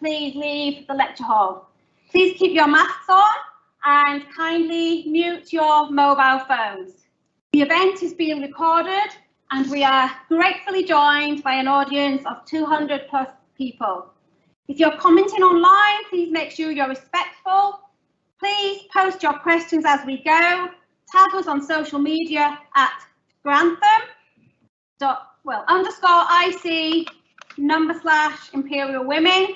please leave the lecture hall. Please keep your masks on and kindly mute your mobile phones. The event is being recorded and we are gratefully joined by an audience of 200 plus people. If you're commenting online, please make sure you're respectful. Please post your questions as we go. Tag us on social media at Grantham_IC/Imperial Women.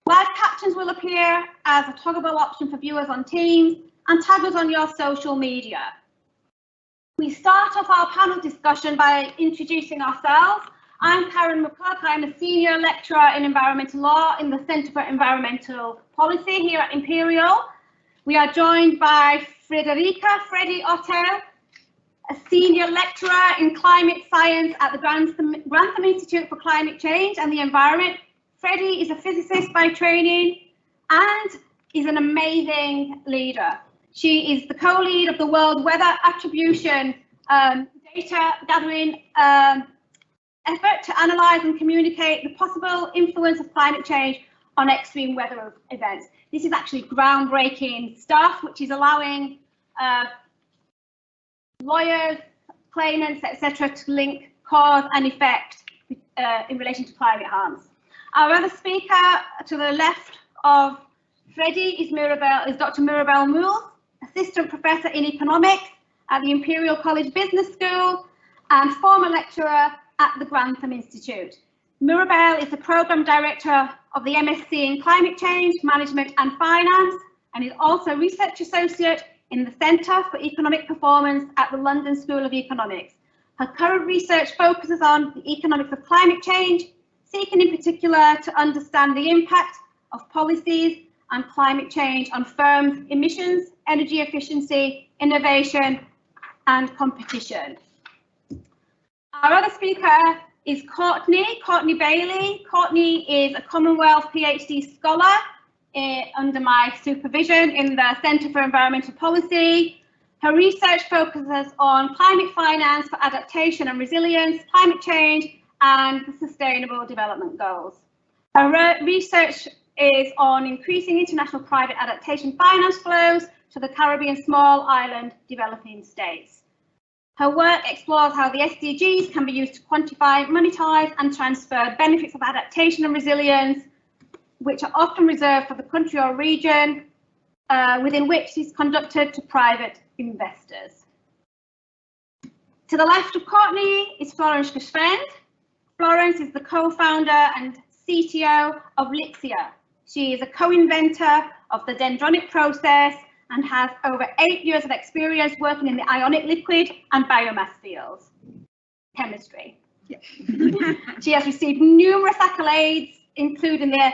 Live captions will appear as a toggleable option for viewers on Teams, and tag us on your social media. We start off our panel discussion by introducing ourselves. I'm Karen McCulloch. I'm a senior lecturer in environmental law in the Centre for Environmental Policy here at Imperial. We are joined by Freddie Otto, a senior lecturer in climate science at the Grantham Institute for Climate Change and the Environment. Freddie is a physicist by training and is an amazing leader. She is the co-lead of the World Weather Attribution data gathering effort to analyse and communicate the possible influence of climate change on extreme weather events. This is actually groundbreaking stuff, which is allowing lawyers, claimants, etc., to link cause and effect in relation to climate harms. Our other speaker to the left of Freddie is Dr. Mirabelle Moule, Assistant Professor in Economics at the Imperial College Business School and former lecturer at the Grantham Institute. Mirabelle is the Programme Director of the MSc in Climate Change, Management and Finance, and is also Research Associate in the Centre for Economic Performance at the London School of Economics. Her current research focuses on the economics of climate change, seeking in particular to understand the impact of policies and climate change on firms' emissions, energy efficiency, innovation and competition. Our other speaker is Courtney Bailey. Courtney is a Commonwealth PhD scholar under my supervision in the Centre for Environmental Policy. Her research focuses on climate finance for adaptation and resilience, climate change, and the Sustainable Development Goals. Her research is on increasing international private adaptation finance flows to the Caribbean small island developing states. Her work explores how the SDGs can be used to quantify, monetize and transfer benefits of adaptation and resilience, which are often reserved for the country or region within which is conducted to private investors. To the left of Courtney is Florence Geschwind. Florence is the co-founder and CTO of Lixia. She is a co-inventor of the dendronic process and has over 8 years of experience working in the ionic liquid and biomass fields. Chemistry. Yeah. She has received numerous accolades, including the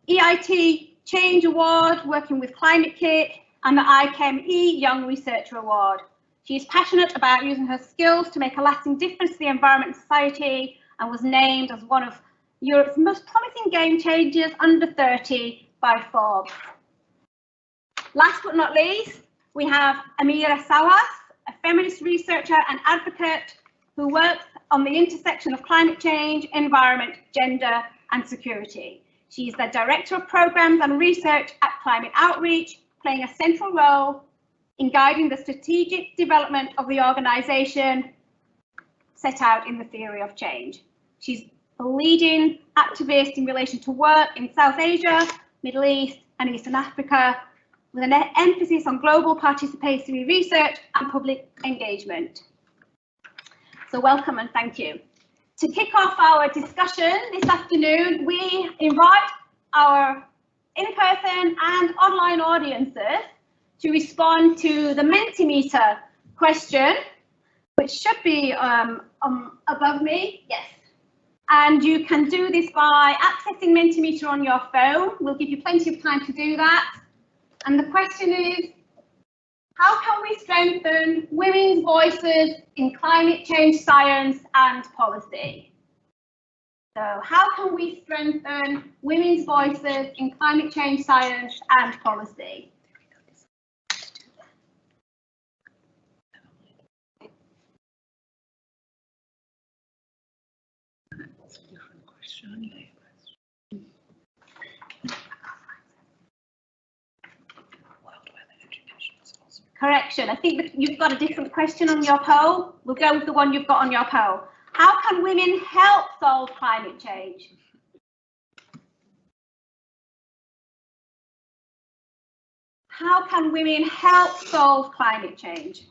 EIT Change Award, working with Climate Kick, and the IChemE Young Researcher Award. She is passionate about using her skills to make a lasting difference to the environment and society, and was named as one of Europe's most promising game changers under 30 by Forbes. Last but not least, we have Amira Sawas, a feminist researcher and advocate who works on the intersection of climate change, environment, gender and security. She is the Director of Programmes and Research at Climate Outreach, playing a central role in guiding the strategic development of the organisation set out in the theory of change. She's a leading activist in relation to work in South Asia, Middle East and Eastern Africa, with an emphasis on global participatory research and public engagement. So welcome and thank you. To kick off our discussion this afternoon, we invite our in-person and online audiences to respond to the Multimeter question, which should be above me, yes. And you can do this by accessing Multimeter on your phone. We'll give you plenty of time to do that. And the question is, how can we strengthen women's voices in climate change science and policy? So how can we strengthen women's voices in climate change science and policy? Correction. I think that you've got a different question on your poll. We'll go with the one you've got on your poll. How can women help solve climate change? How can women help solve climate change?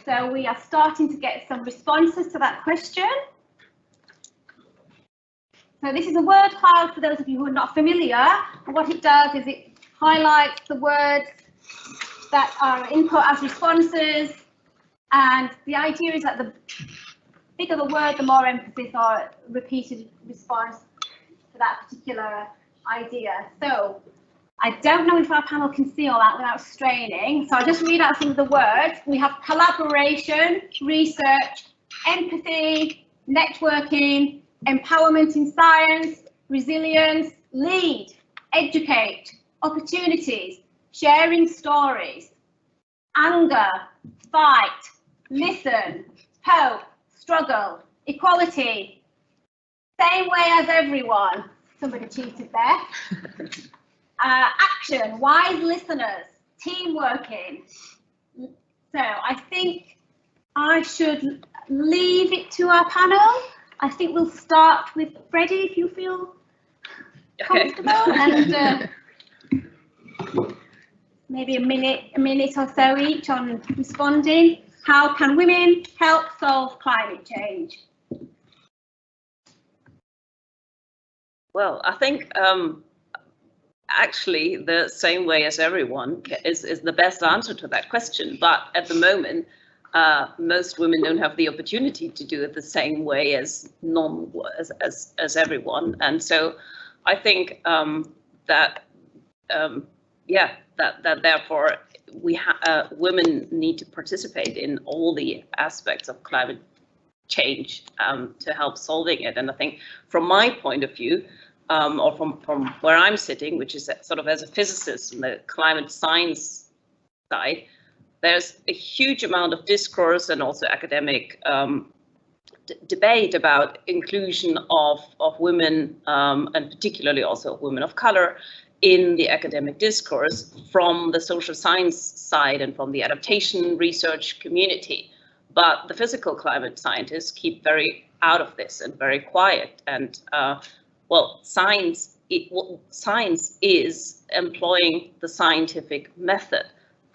So we are starting to get some responses to that question. So this is a word cloud for those of you who are not familiar. And what it does is it highlights the words that are input as responses. And the idea is that the bigger the word, the more emphasis or repeated response to that particular idea. So I don't know if our panel can see all that without straining. So I'll just read out some of the words. We have collaboration, research, empathy, networking, empowerment in science, resilience, lead, educate, opportunities, sharing stories, anger, fight, listen, hope, struggle, equality, same way as everyone. Somebody cheated there. Action, wise listeners, team working. So I think I should leave it to our panel. I think we'll start with Freddie, if you feel comfortable, and maybe a minute or so each on responding. How can women help solve climate change? Well, I think actually the same way as everyone is the best answer to that question. But at the moment, most women don't have the opportunity to do it the same way as as everyone. And so I think that therefore women need to participate in all the aspects of climate change to help solving it. And I think from my point of view, or from where I'm sitting, which is sort of as a physicist in the climate science side, there's a huge amount of discourse and also academic debate about inclusion of women, and particularly also women of color, in the academic discourse from the social science side and from the adaptation research community. But the physical climate scientists keep very out of this and very quiet. And well, science is employing the scientific method.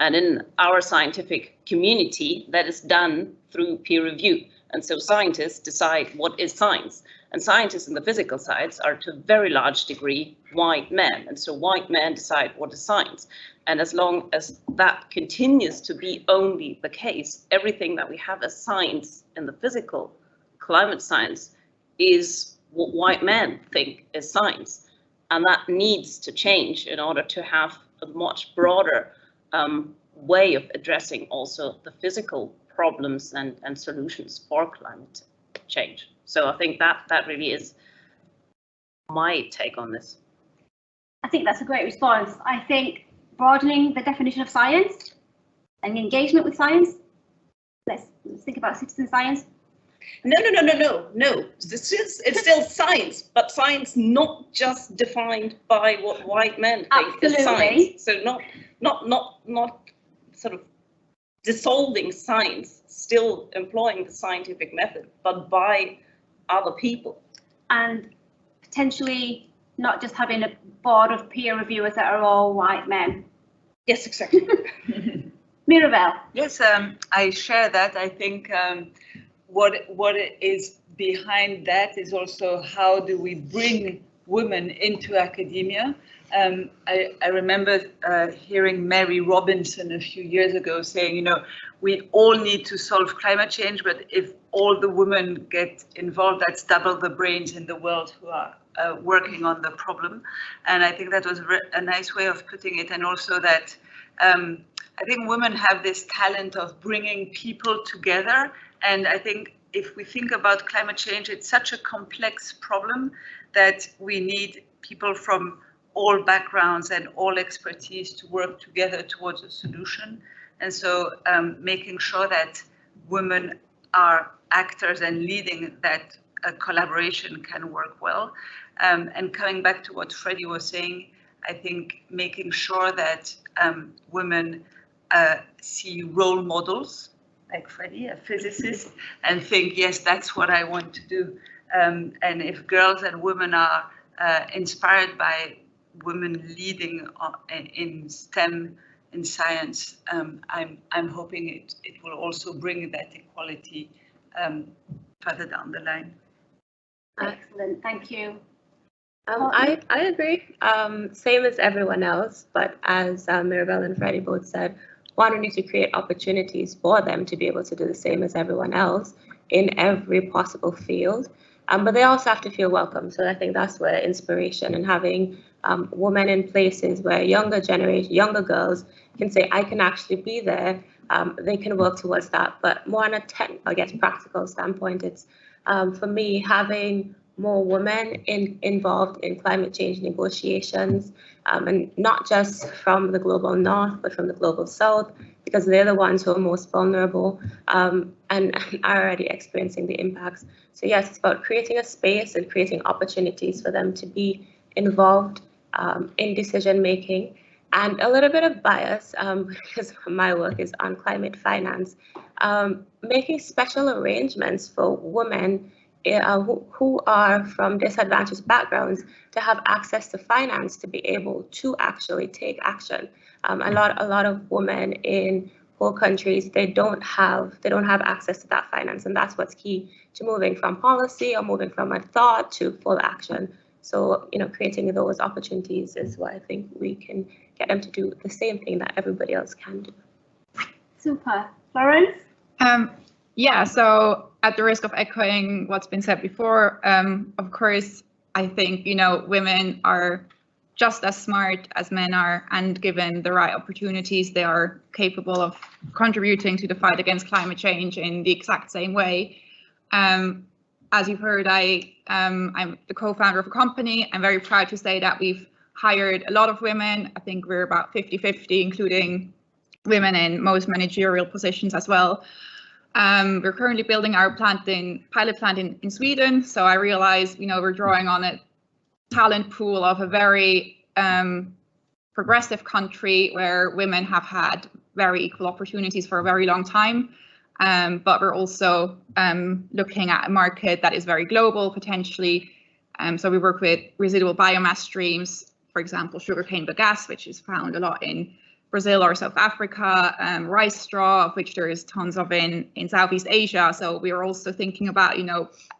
And in our scientific community, that is done through peer review. And so scientists decide what is science. And scientists in the physical science are to a very large degree white men. And so white men decide what is science. And as long as that continues to be only the case, everything that we have as science in the physical climate science is what white men think is science. And that needs to change in order to have a much broader way of addressing also the physical problems and solutions for climate change. So I think that really is my take on this. I think that's a great response. I think broadening the definition of science and engagement with science. Let's think about citizen science. No. It's still science, but science not just defined by what white men think is science. So not sort of dissolving science, still employing the scientific method, but by other people. And potentially not just having a board of peer reviewers that are all white men. Yes, exactly. Mirabelle. Yes, I share that. I think what is behind that is also how do we bring women into academia. I remember hearing Mary Robinson a few years ago saying, you know, we all need to solve climate change, but if all the women get involved, that's double the brains in the world who are working on the problem. And I think that was a nice way of putting it. And also that I think women have this talent of bringing people together. And I think if we think about climate change, it's such a complex problem that we need people from all backgrounds and all expertise to work together towards a solution. And so making sure that women are actors and leading that collaboration can work well. And coming back to what Freddie was saying, I think making sure that women see role models like Freddie, a physicist, and think, yes, that's what I want to do. And if girls and women are inspired by women leading in STEM, in science, I'm hoping it will also bring that equality further down the line. Excellent, thank you. I agree, same as everyone else, but as Mirabelle and Freddie both said, one, we need to create opportunities for them to be able to do the same as everyone else in every possible field. But they also have to feel welcome. So I think that's where inspiration and having women in places where younger girls can say, I can actually be there. They can work towards that. But more on a practical standpoint, it's for me, having more women involved in climate change negotiations, and not just from the global north, but from the global south, because they're the ones who are most vulnerable and are already experiencing the impacts. So yes, it's about creating a space and creating opportunities for them to be involved in decision making. And a little bit of bias, because my work is on climate finance, making special arrangements for women who are from disadvantaged backgrounds to have access to finance to be able to actually take action. A lot of women in poor countries, they don't have access to that finance, and that's what's key to moving from policy or moving from a thought to full action. So, creating those opportunities is what I think we can get them to do the same thing that everybody else can do. Super. Florence? Yeah, so at the risk of echoing what's been said before, of course, I think, women are just as smart as men are, and given the right opportunities, they are capable of contributing to the fight against climate change in the exact same way. As you've heard, I'm the co-founder of a company. I'm very proud to say that we've hired a lot of women. I think we're about 50-50, including women in most managerial positions as well. We're currently building our pilot plant in Sweden. So I realize, we're drawing on a talent pool of a very progressive country where women have had very equal opportunities for a very long time. But we're also looking at a market that is very global, potentially. So we work with residual biomass streams, for example, sugarcane bagasse, which is found a lot in Brazil or South Africa, rice straw, of which there is tons of in Southeast Asia. So we are also thinking about,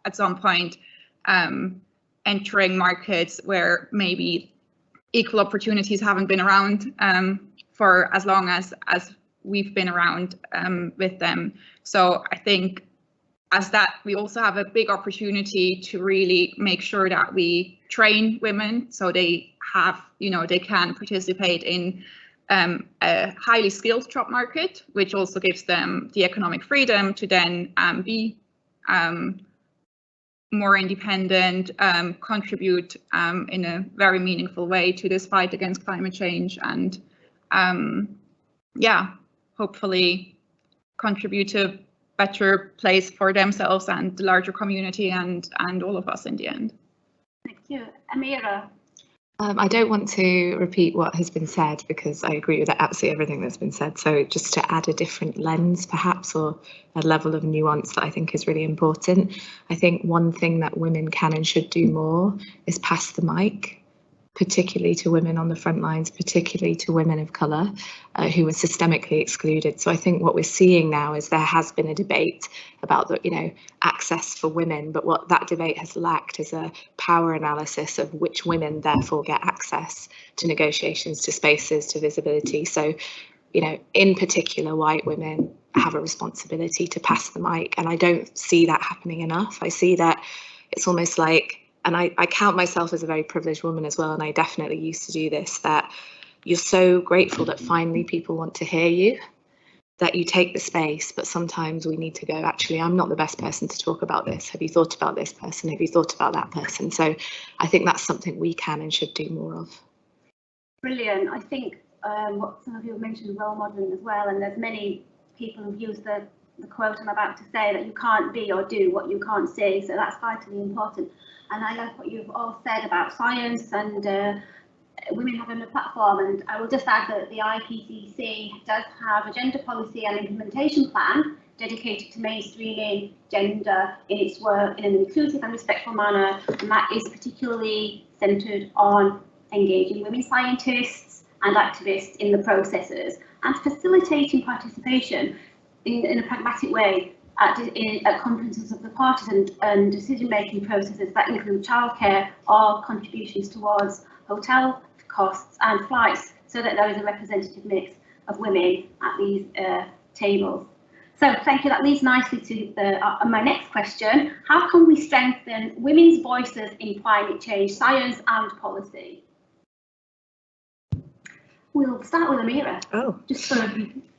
at some point, entering markets where maybe equal opportunities haven't been around for as long as we've been around with them. So I think as that, we also have a big opportunity to really make sure that we train women so they have, they can participate in a highly skilled job market, which also gives them the economic freedom to then be more independent, contribute in a very meaningful way to this fight against climate change, and hopefully contribute to a better place for themselves and the larger community and all of us in the end. Thank you. Amira? I don't want to repeat what has been said because I agree with absolutely everything that's been said. So just to add a different lens, perhaps, or a level of nuance that I think is really important. I think one thing that women can and should do more is pass the mic, particularly to women on the front lines, particularly to women of colour who are systemically excluded. So I think what we're seeing now is there has been a debate about the, access for women, but what that debate has lacked is a power analysis of which women therefore get access to negotiations, to spaces, to visibility. So, in particular, white women have a responsibility to pass the mic, and I don't see that happening enough. I see that it's almost like, and I count myself as a very privileged woman as well, and I definitely used to do this, that you're so grateful that finally people want to hear you. that you take the space, but sometimes we need to go, actually, I'm not the best person to talk about this. Have you thought about this person? Have you thought about that person? So I think that's something we can and should do more of. Brilliant. I think what some of you have mentioned, role modelling as well, and there's many people who've used the quote I'm about to say, that you can't be or do what you can't say, so that's vitally important. And I like what you've all said about science and women having a platform, and I will just add that the IPCC does have a gender policy and implementation plan dedicated to mainstreaming gender in its work in an inclusive and respectful manner, and that is particularly centred on engaging women scientists and activists in the processes and facilitating participation in a pragmatic way at conferences of the parties and decision-making processes that include childcare or contributions towards hotel costs and flights, so that there is a representative mix of women at these tables. So thank you. That leads nicely to my next question. How can we strengthen women's voices in climate change, science and policy? We'll start with Amira. Oh. Just for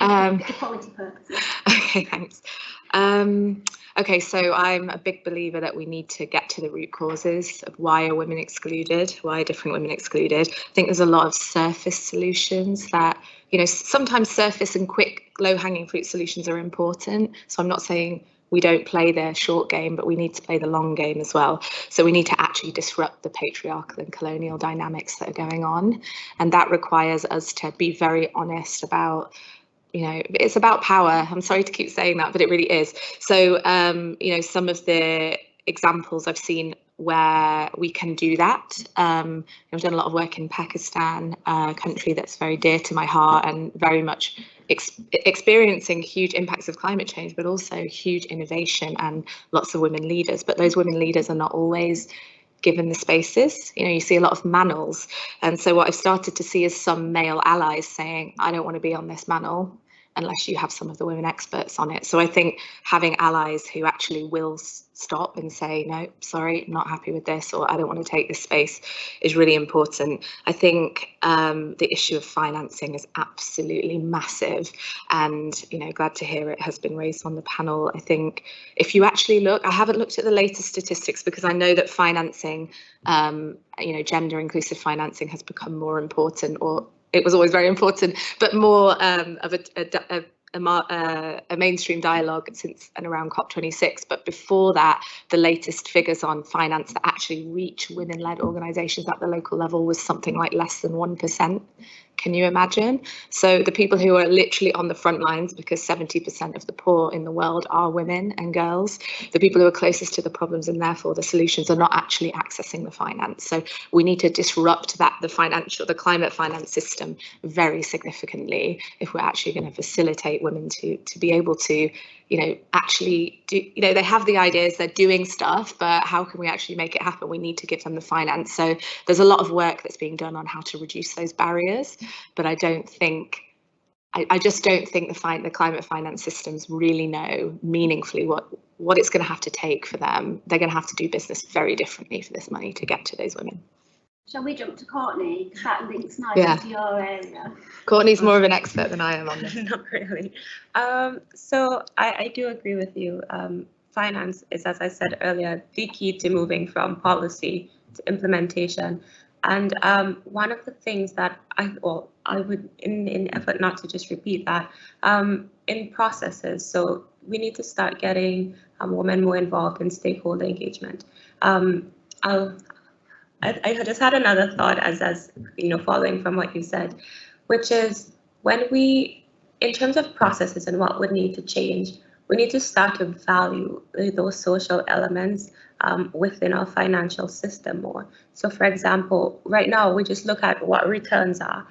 equality purposes. Okay, thanks. Okay, so I'm a big believer that we need to get to the root causes of why are women excluded, why are different women excluded. I think there's a lot of surface solutions that, you know, sometimes surface and quick low-hanging fruit solutions are important. So I'm not saying we don't play the short game, but we need to play the long game as well. So we need to actually disrupt the patriarchal and colonial dynamics that are going on. And that requires us to be very honest about, you know, it's about power. I'm sorry to keep saying that, but it really is. So, you know, some of the examples I've seen where we can do that. I've done a lot of work in Pakistan, a country that's very dear to my heart and very much experiencing huge impacts of climate change, but also huge innovation and lots of women leaders. But those women leaders are not always given the spaces. You know, you see a lot of manels. And so what I've started to see is some male allies saying, I don't want to be on this manel unless you have some of the women experts on it. So I think having allies who actually will stop and say, no, sorry, not happy with this, or I don't want to take this space is really important. I think the issue of financing is absolutely massive. And, you know, glad to hear it has been raised on the panel. I think if you actually look, I haven't looked at the latest statistics because I know that financing, you know, gender inclusive financing has become more important, or it was always very important, but more of a mainstream dialogue since and around COP26. But before that, the latest figures on finance that actually reach women-led organisations at the local level was something like less than 1%. Can you imagine? So the people who are literally on the front lines, because 70% of the poor in the world are women and girls, the people who are closest to the problems and therefore the solutions are not actually accessing the finance. So we need to disrupt that, the climate finance system very significantly if we're actually going to facilitate women to be able to, you know, actually do, you know, they have the ideas, they're doing stuff, but how can we actually make it happen? We need to give them the finance. So there's a lot of work that's being done on how to reduce those barriers, but I don't think, I just don't think the climate finance systems really know meaningfully what it's going to have to take for them. They're going to have to do business very differently for this money to get to those women. Shall we jump to Courtney? Because that links nicely to your area. Courtney's more of an expert than I am on this. Not really. So I do agree with you. Finance is, as I said earlier, the key to moving from policy to implementation. And one of the things that I would, in effort not to just repeat that, in processes. So we need to start getting women more involved in stakeholder engagement. I just had another thought as you know, following from what you said, which is when we, in terms of processes and what would need to change, we need to start to value those social elements within our financial system more. So for example, right now we just look at what returns are,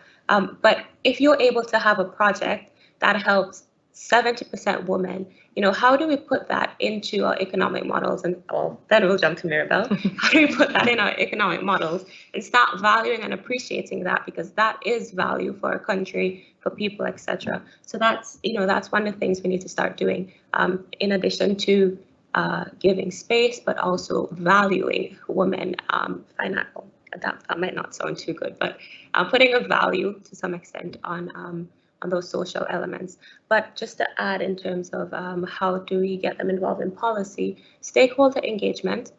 but if you're able to have a project that helps 70% women, you know, how do we put that into our economic models? And then we'll jump to Mirabel. How do we put that in our economic models and start valuing and appreciating that, because that is value for a country, for people, etc. So that's, you know, that's one of the things we need to start doing, in addition to giving space, but also valuing women. That might not sound too good, but putting a value to some extent on on those social elements. But just to add in terms of how do we get them involved in policy, stakeholder engagement.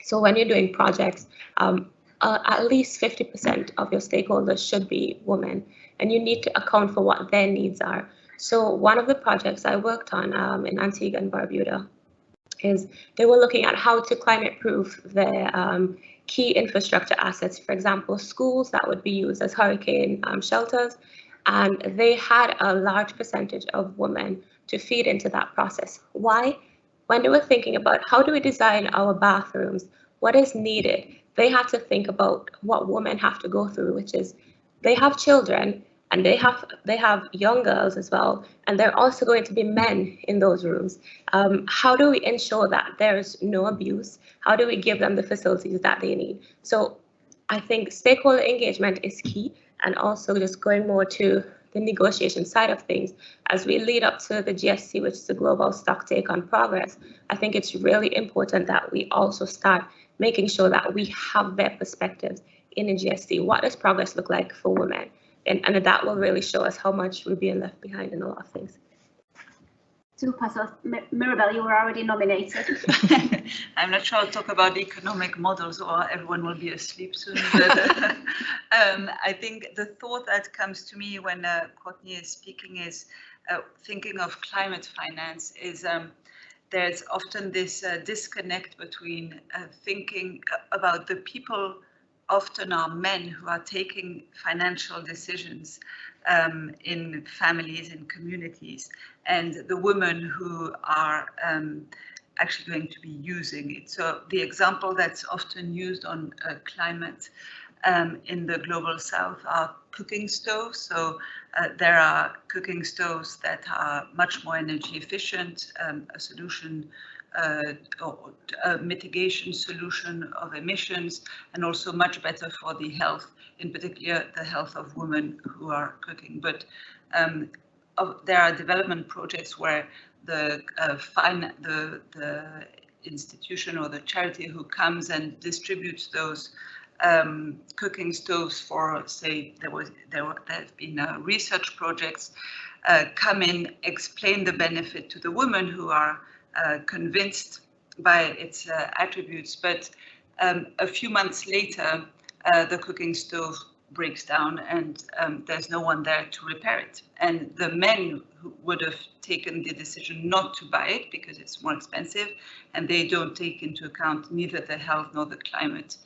So when you're doing projects, at least 50% of your stakeholders should be women, and you need to account for what their needs are. So one of the projects I worked on in Antigua and Barbuda is they were looking at how to climate-proof their key infrastructure assets, for example, schools that would be used as hurricane shelters, and they had a large percentage of women to feed into that process. Why? When they were thinking about how do we design our bathrooms, what is needed, they have to think about what women have to go through, which is they have children and they have young girls as well, and they're also going to be men in those rooms. How do we ensure that there's no abuse? How do we give them the facilities that they need? So I think stakeholder engagement is key, and also just going more to the negotiation side of things. As we lead up to the GSC, which is the Global Stocktake on Progress, I think it's really important that we also start making sure that we have their perspectives in the GSC. What does progress look like for women? And that will really show us how much we're being left behind in a lot of things. Super. So, Mirabelle, you were already nominated. I'm not sure I'll talk about economic models or everyone will be asleep soon. But I think the thought that comes to me when Courtney is speaking is thinking of climate finance is there's often this disconnect between thinking about the people, often are men, who are taking financial decisions in families, in communities, and the women who are actually going to be using it. So the example that's often used on climate in the global south are cooking stoves. So there are cooking stoves that are much more energy efficient, a solution or a mitigation solution of emissions, and also much better for the health, in particular the health of women who are cooking. But there are development projects where the institution or the charity who comes and distributes those cooking stoves for, say, there have been research projects, come in, explain the benefit to the women who are convinced by its attributes, but a few months later, the cooking stove breaks down and there's no one there to repair it. And the men who would have taken the decision not to buy it because it's more expensive, and they don't take into account neither the health nor the climate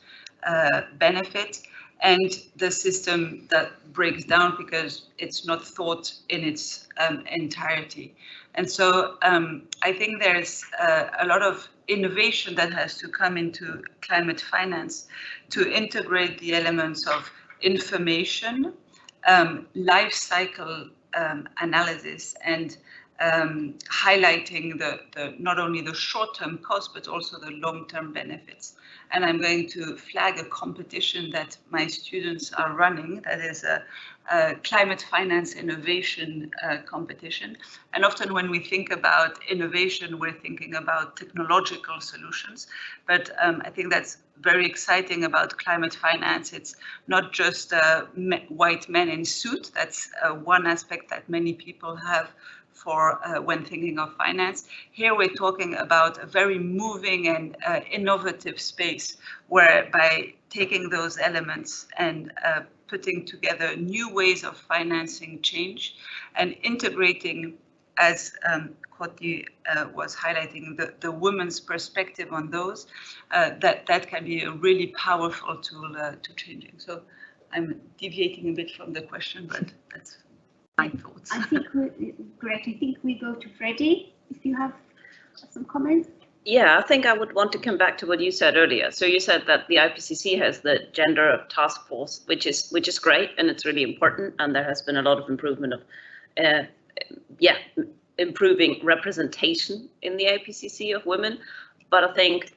benefit, and the system that breaks down because it's not thought in its entirety. And so I think there's a lot of innovation that has to come into climate finance to integrate the elements of information, life cycle analysis, and highlighting the not only the short-term cost but also the long-term benefits. And I'm going to flag a competition that my students are running, that is a climate finance innovation competition. And often when we think about innovation, we're thinking about technological solutions. But I think that's very exciting about climate finance. It's not just white men in suit. That's one aspect that many people have for when thinking of finance. Here we're talking about a very moving and innovative space where by taking those elements and putting together new ways of financing change and integrating, as Courtney was highlighting, the women's perspective on those, that can be a really powerful tool to changing. So I'm deviating a bit from the question, but that's my thoughts. I think great. I think we go to Freddie, if you have some comments. Yeah, I think I would want to come back to what you said earlier. So you said that the IPCC has the gender task force, which is great, and it's really important, and there has been a lot of improvement of improving representation in the IPCC of women. But I think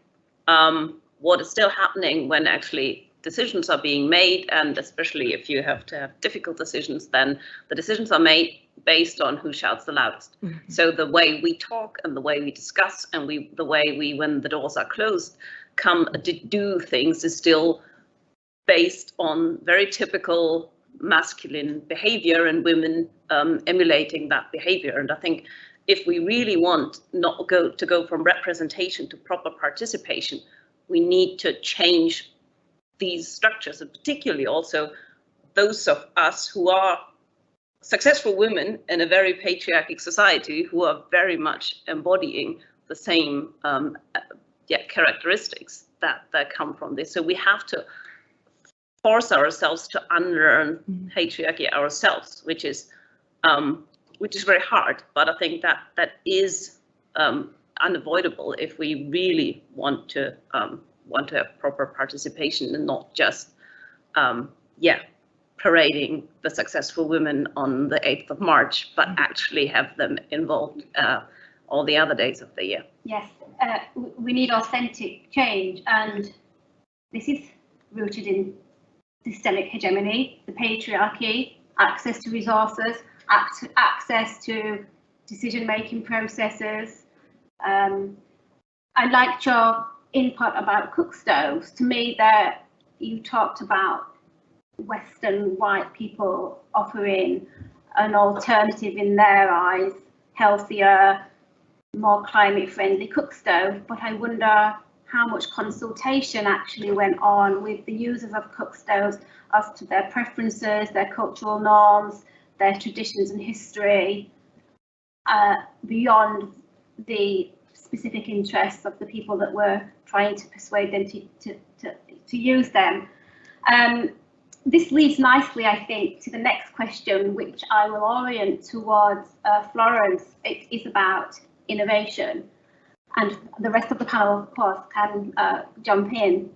what is still happening when actually decisions are being made, and especially if you have to have difficult decisions, then the decisions are made based on who shouts the loudest. Mm-hmm. So the way we talk and the way we discuss and the way we, when the doors are closed, come to do things is still based on very typical masculine behavior and women emulating that behavior. And I think if we really want to go from representation to proper participation, we need to change these structures, and particularly also those of us who are successful women in a very patriarchic society who are very much embodying the same characteristics that come from this. So we have to force ourselves to unlearn patriarchy ourselves, which is very hard. But I think that is unavoidable if we really want to have proper participation and not just parading the successful women on the 8th of March, but actually have them involved all the other days of the year. Yes, we need authentic change, and this is rooted in systemic hegemony, the patriarchy, access to resources, access to decision-making processes. I liked your input about cook stoves. To me, that you talked about Western white people offering an alternative in their eyes, healthier, more climate-friendly cook stove, but I wonder how much consultation actually went on with the users of cook stoves as to their preferences, their cultural norms, their traditions and history, beyond the specific interests of the people that were trying to persuade them to use them. This leads nicely, I think, to the next question, which I will orient towards Florence. It is about innovation, and the rest of the panel, of course, can jump in.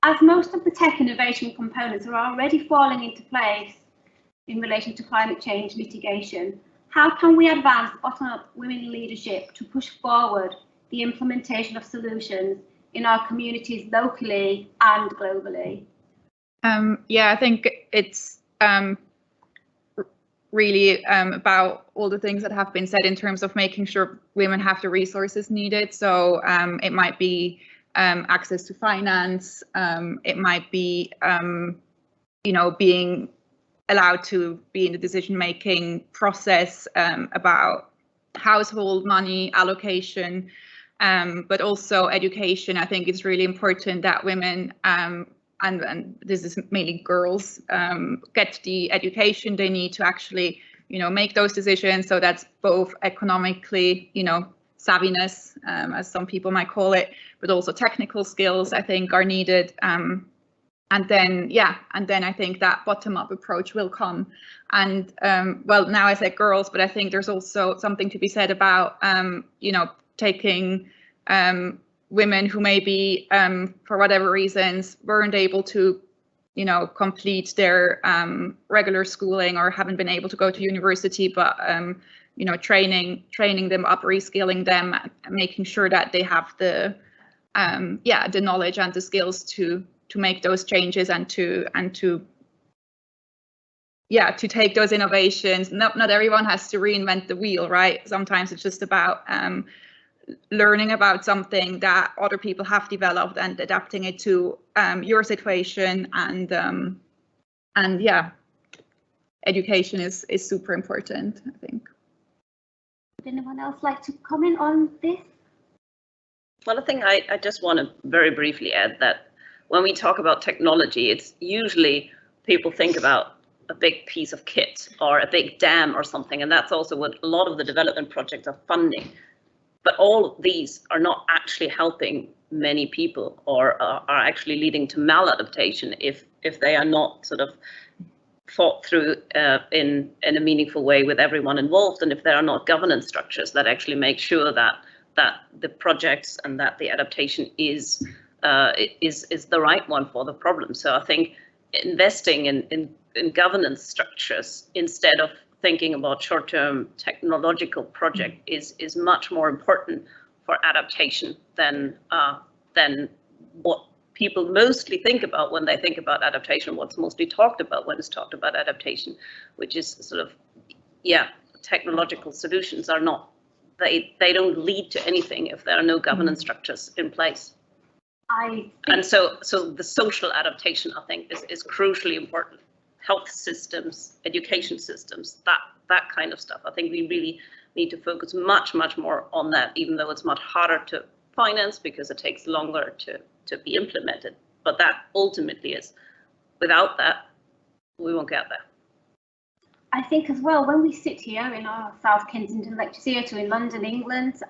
As most of the tech innovation components are already falling into place in relation to climate change mitigation, how can we advance bottom-up women leadership to push forward the implementation of solutions in our communities locally and globally? I think it's really about all the things that have been said in terms of making sure women have the resources needed. So it might be access to finance, it might be being allowed to be in the decision-making process about household money allocation, but also education. I think it's really important that women and this is mainly girls, get the education they need to actually, make those decisions. So that's both economically, savviness, as some people might call it, but also technical skills, I think, are needed. And then I think that bottom-up approach will come. And well, now I said girls, but I think there's also something to be said about, taking women who maybe, for whatever reasons, weren't able to, complete their regular schooling or haven't been able to go to university, but, training them up, reskilling them, making sure that they have the knowledge and the skills to make those changes and to take those innovations. Not everyone has to reinvent the wheel, right? Sometimes it's just about learning about something that other people have developed and adapting it to your situation, and education is super important, I think. Would anyone else like to comment on this? Well, I think I just want to very briefly add that when we talk about technology, it's usually people think about a big piece of kit or a big dam or something, and that's also what a lot of the development projects are funding. But all of these are not actually helping many people, or are actually leading to maladaptation if they are not sort of thought through in a meaningful way with everyone involved, and if there are not governance structures that actually make sure that the projects and that the adaptation is the right one for the problem. So I think investing in governance structures instead of thinking about short-term technological project is much more important for adaptation than what people mostly think about when they think about adaptation, what's mostly talked about when it's talked about adaptation, which is sort of, technological solutions are not, they don't lead to anything if there are no governance structures in place. And so the social adaptation, I think, is crucially important. health systems, education systems, that kind of stuff. I think we really need to focus much more on that, even though it's much harder to finance because it takes longer to be implemented. But that ultimately is, without that, we won't get there. I think as well, when we sit here in our South Kensington Lecture Theatre in London, England,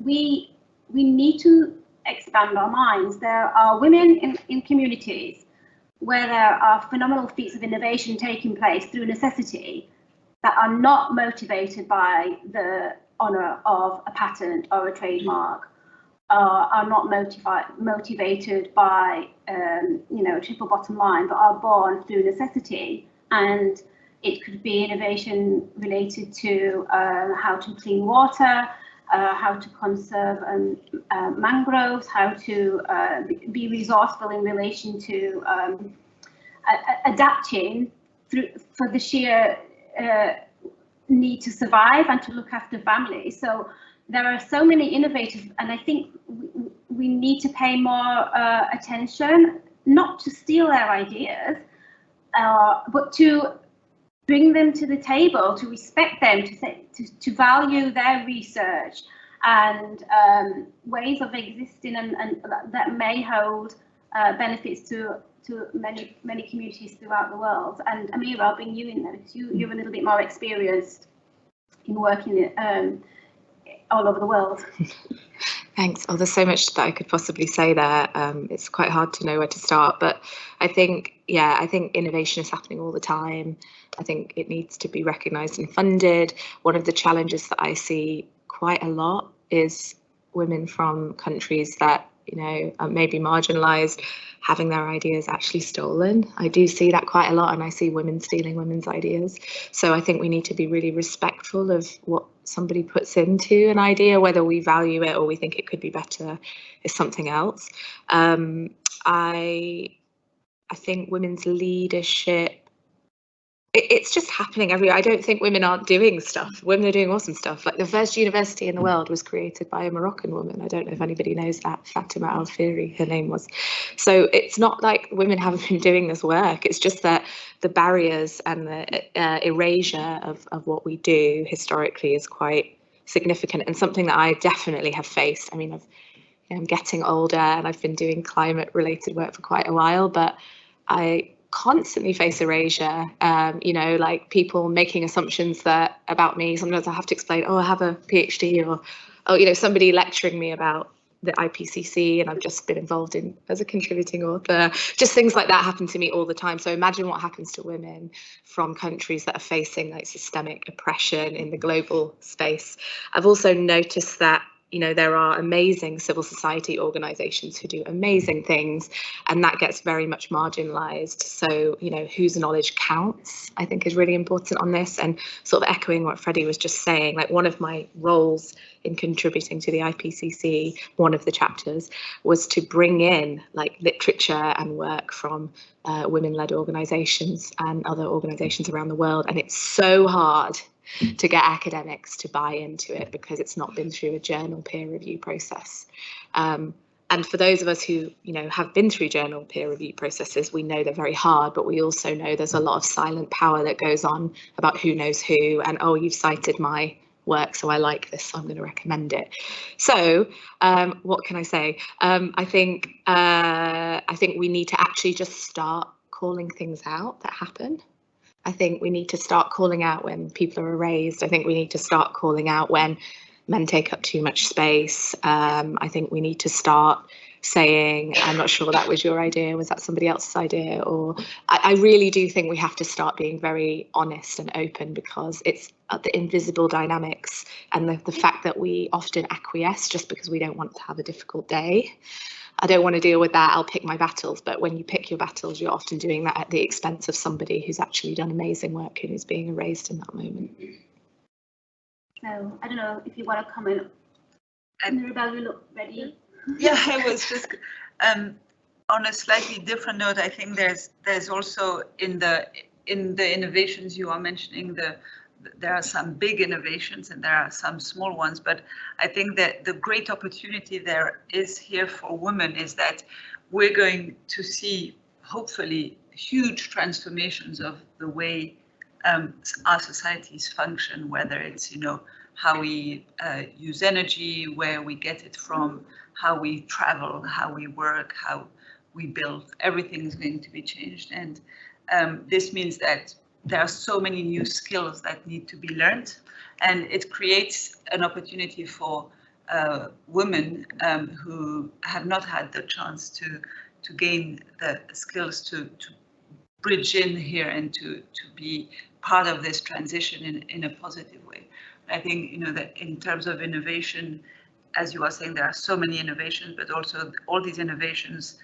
we need to expand our minds. There are women in communities where there are phenomenal feats of innovation taking place through necessity that are not motivated by the honour of a patent or a trademark, are not motivated by a triple bottom line, but are born through necessity. And it could be innovation related to how to clean water, how to conserve mangroves, how to be resourceful in relation to adapting for the sheer need to survive and to look after families. So there are so many innovators, and I think we need to pay more attention, not to steal their ideas, but to bring them to the table, to respect them, to value their research and ways of existing, and that may hold benefits to many communities throughout the world. And Amira, I'll bring you in there because you're a little bit more experienced in working all over the world. Thanks. Oh, there's so much that I could possibly say there. It's quite hard to know where to start, but I think innovation is happening all the time. I think it needs to be recognised and funded. One of the challenges that I see quite a lot is women from countries that, are maybe marginalised, having their ideas actually stolen. I do see that quite a lot, and I see women stealing women's ideas. So I think we need to be really respectful of what somebody puts into an idea, whether we value it or we think it could be better is something else. I think women's leadership, it's just happening everywhere. I don't think women aren't doing stuff. Women are doing awesome stuff. Like the first university in the world was created by a Moroccan woman. I don't know if anybody knows that. Fatima Al-Firi, her name was. So it's not like women haven't been doing this work. It's just that the barriers and the erasure of what we do historically is quite significant, and something that I definitely have faced. I mean, I'm getting older and I've been doing climate related work for quite a while, but I constantly face erasure, like people making assumptions that about me. Sometimes I have to explain, I have a PhD, or somebody lecturing me about the IPCC and I've just been involved in as a contributing author. Just things like that happen to me all the time. So imagine what happens to women from countries that are facing like systemic oppression in the global space. I've also noticed that there are amazing civil society organisations who do amazing things, and that gets very much marginalised. So, whose knowledge counts, I think, is really important on this. And sort of echoing what Freddie was just saying, like one of my roles in contributing to the IPCC, one of the chapters, was to bring in like literature and work from women-led organisations and other organisations around the world. And it's so hard to get academics to buy into it because it's not been through a journal peer review process. And for those of us who, have been through journal peer review processes, we know they're very hard, but we also know there's a lot of silent power that goes on about who knows who, and you've cited my work, so I like this, so I'm going to recommend it. So what can I say? I think we need to actually just start calling things out that happen. I think we need to start calling out when people are erased. I think we need to start calling out when men take up too much space. I think we need to start saying, I'm not sure that was your idea, was that somebody else's idea? Or I really do think we have to start being very honest and open, because it's the invisible dynamics and the fact that we often acquiesce just because we don't want to have a difficult day. I don't want to deal with that, I'll pick my battles. But when you pick your battles, you're often doing that at the expense of somebody who's actually done amazing work and who's being erased in that moment. So I don't know if you want to comment. Mirabelle, you look ready. Yeah, I was just on a slightly different note. I think there's also in the innovations you are mentioning, there are some big innovations and there are some small ones, but I think that the great opportunity there is here for women is that we're going to see hopefully huge transformations of the way our societies function, whether it's, you know, how we use energy, where we get it from, how we travel, how we work, how we build. Everything is going to be changed. And this means that there are so many new skills that need to be learned, and it creates an opportunity for women who have not had the chance to gain the skills to bridge in here and to be part of this transition in a positive way. I think, you know, that in terms of innovation, as you are saying, there are so many innovations, but also all these innovations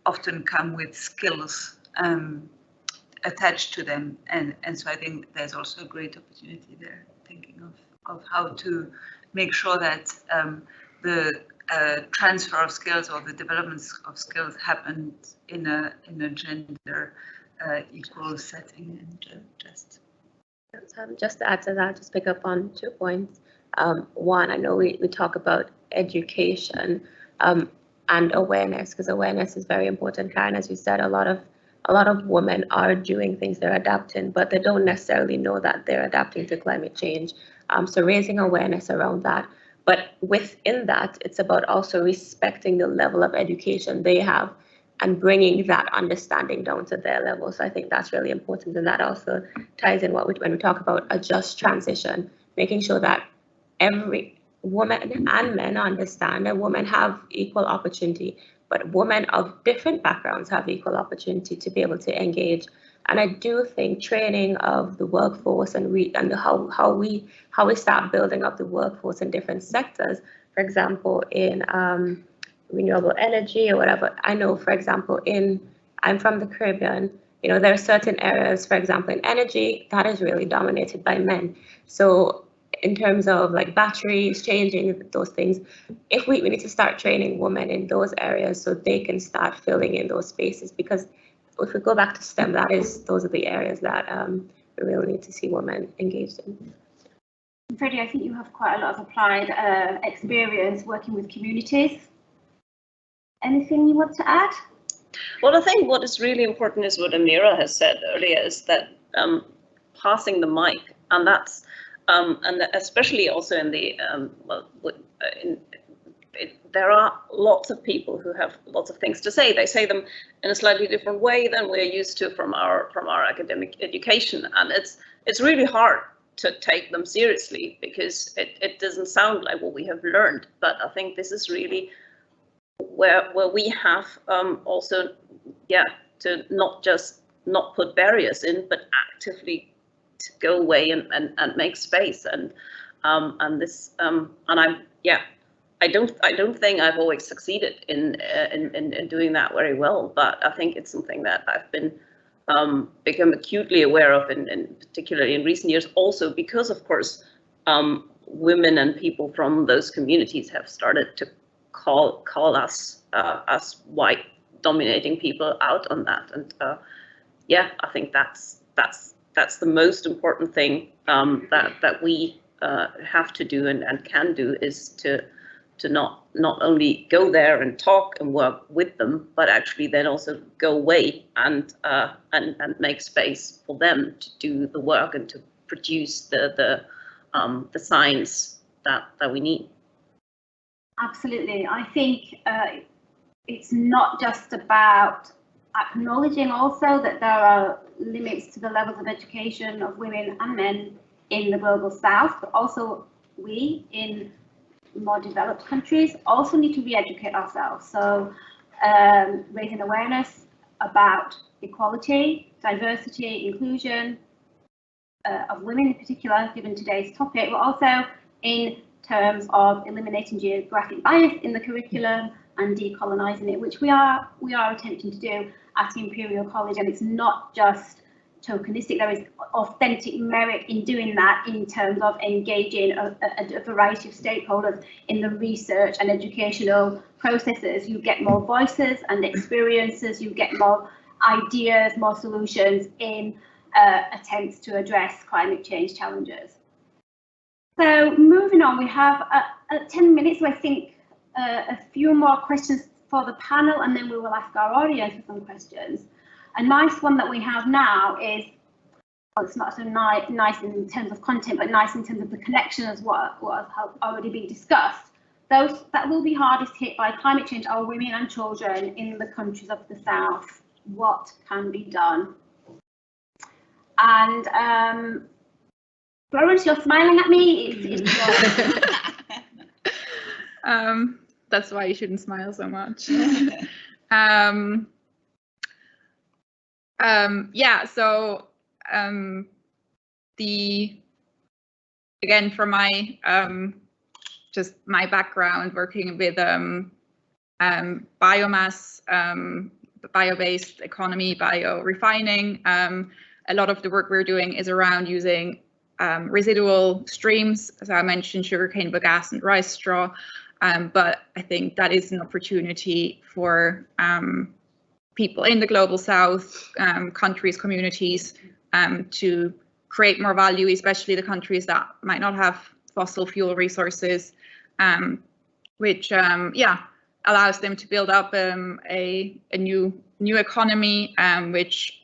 often come with skills attached to them, and so I think there's also a great opportunity there, thinking of how to make sure that the transfer of skills or the development of skills happens in a gender equal setting. And just to add to that, just pick up on 2 points. One, I know we talk about education and awareness, because awareness is very important. Karen, as you said, a lot of women are doing things, they're adapting, but they don't necessarily know that they're adapting to climate change. So raising awareness around that. But within that, it's about also respecting the level of education they have and bringing that understanding down to their level. So I think that's really important. And that also ties in when we talk about a just transition, making sure that every woman and men understand that women have equal opportunity, but women of different backgrounds have equal opportunity to be able to engage. And I do think training of the workforce and how we start building up the workforce in different sectors, for example, in renewable energy or whatever. I know, for example, I'm from the Caribbean, you know, there are certain areas, for example, in energy that is really dominated by men. So in terms of like batteries, changing those things, if we need to start training women in those areas so they can start filling in those spaces, because if we go back to STEM, those are the areas that we really need to see women engaged in. Freddie, I think you have quite a lot of applied experience working with communities. Anything you want to add? Well, I think what is really important is what Amira has said earlier, is that passing the mic, and that's and especially also in the there are lots of people who have lots of things to say. They say them in a slightly different way than we're used to from our academic education, and it's really hard to take them seriously because it doesn't sound like what we have learned. But I think this is really where we have also, to not put barriers in, but actively to go away and make space, and this I don't think I've always succeeded in doing that very well, but I think it's something that I've been become acutely aware of, in particularly in recent years, also because, of course, women and people from those communities have started to call us white dominating people out on that, and I think that's the most important thing that we have to do and can do, is to not only go there and talk and work with them, but actually then also go away and make space for them to do the work and to produce the science that we need. Absolutely. I think it's not just about acknowledging also that there are limits to the levels of education of women and men in the global south, but also we in more developed countries also need to re-educate ourselves. So raising awareness about equality, diversity, inclusion of women in particular, given today's topic, but also in terms of eliminating geographic bias in the curriculum and decolonising it, which we are attempting to do at Imperial College. And it's not just tokenistic, there is authentic merit in doing that in terms of engaging a variety of stakeholders in the research and educational processes. You get more voices and experiences, you get more ideas, more solutions in attempts to address climate change challenges. So moving on, we have 10 minutes, so I think a few more questions for the panel, and then we will ask our audience for some questions. A nice one that we have now is, well, it's not so nice in terms of content, but nice in terms of the connection as what has already been discussed. Those that will be hardest hit by climate change are women and children in the countries of the south. What can be done? And Florence, you're smiling at me. That's why you shouldn't smile so much. Yeah, so again, from my just my background working with biomass, bio-based economy, bio-refining, a lot of the work we're doing is around using residual streams. As I mentioned, sugarcane bagasse and rice straw, but I think that is an opportunity for people in the global south, countries, communities, to create more value, especially the countries that might not have fossil fuel resources, which allows them to build up a new economy, which